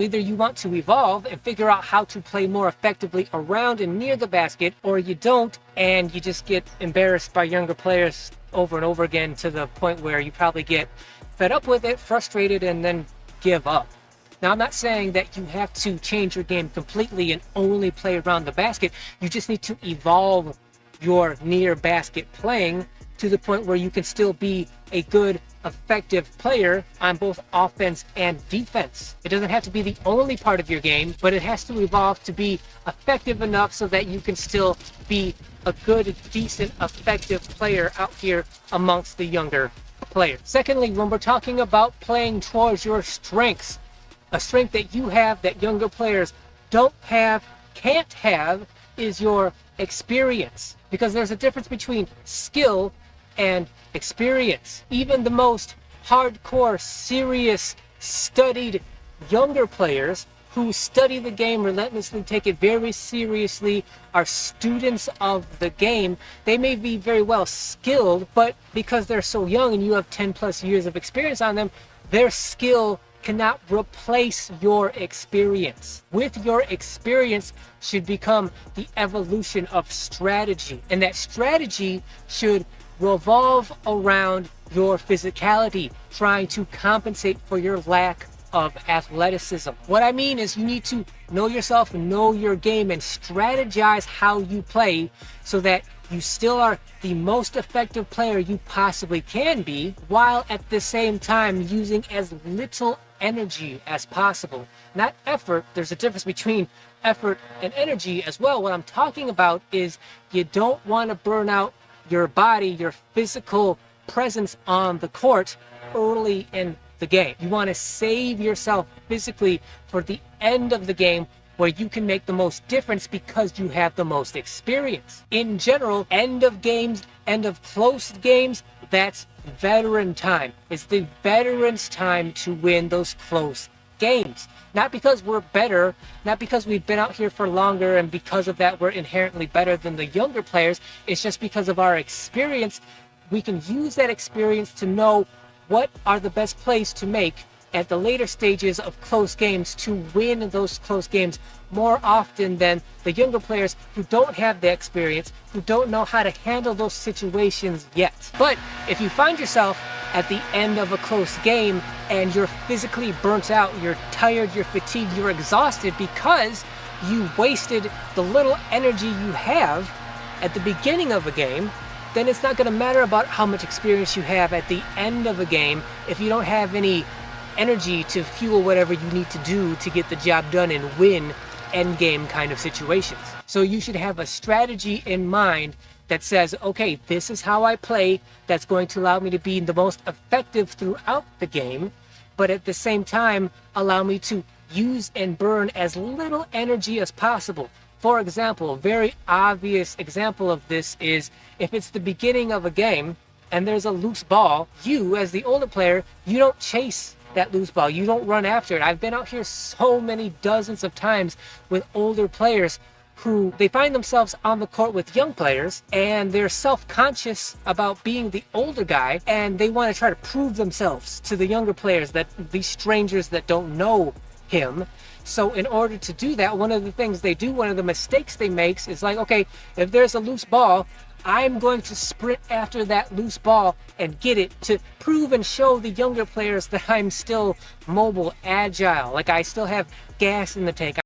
Either you want to evolve and figure out how to play more effectively around and near the basket, or you don't and you just get embarrassed by younger players over and over again to the point where you probably get fed up with it, frustrated, and then give up. Now, I'm not saying that you have to change your game completely and only play around the basket. You just need to evolve your near basket playing to the point where you can still be a good, effective player on both offense and defense. It doesn't have to be the only part of your game, but it has to evolve to be effective enough so that you can still be a good, decent, effective player out here amongst the younger players. Secondly, when we're talking about playing towards your strengths, a strength that you have that younger players don't have, can't have, is your experience. Because there's a difference between skill and experience. Even the most hardcore, serious, studied younger players who study the game relentlessly, take it very seriously, are students of the game, they may be very well skilled, but because they're so young and you have 10 plus years of experience on them, their skill cannot replace your experience. With your experience should become the evolution of strategy, and that strategy should revolve around your physicality, trying to compensate for your lack of athleticism. What I mean is you need to know yourself, know your game, and strategize how you play so that you still are the most effective player you possibly can be, while at the same time using as little energy as possible. Not effort. There's a difference between effort and energy as well. What I'm talking about is you don't want to burn out your body, your physical presence on the court early in the game. You want to save yourself physically for the end of the game, where you can make the most difference because you have the most experience. In general, end of games, end of close games, that's veteran time. It's the veterans' time to win those close games. Not because we're better, not because we've been out here for longer and because of that we're inherently better than the younger players. It's just because of our experience. We can use that experience to know what are the best plays to make at the later stages of close games to win those close games more often than the younger players who don't have the experience, who don't know how to handle those situations yet. But if you find yourself at the end of a close game and you're physically burnt out, you're tired, you're fatigued, you're exhausted because you wasted the little energy you have at the beginning of a game, then it's not going to matter about how much experience you have at the end of a game if you don't have any energy to fuel whatever you need to do to get the job done and win end game kind of situations. So you should have a strategy in mind that says, okay, this is how I play that's going to allow me to be the most effective throughout the game, but at the same time allow me to use and burn as little energy as possible. For example, a very obvious example of this is if it's the beginning of a game and there's a loose ball, you as the older player, you don't chase that loose ball. You don't run after it. I've been out here so many dozens of times with older players who they find themselves on the court with young players and they're self-conscious about being the older guy and they want to try to prove themselves to the younger players, that these strangers that don't know him. So in order to do that, one of the things they do, one of the mistakes they make is like, okay, if there's a loose ball, I'm going to sprint after that loose ball and get it to prove and show the younger players that I'm still mobile, agile, like I still have gas in the tank.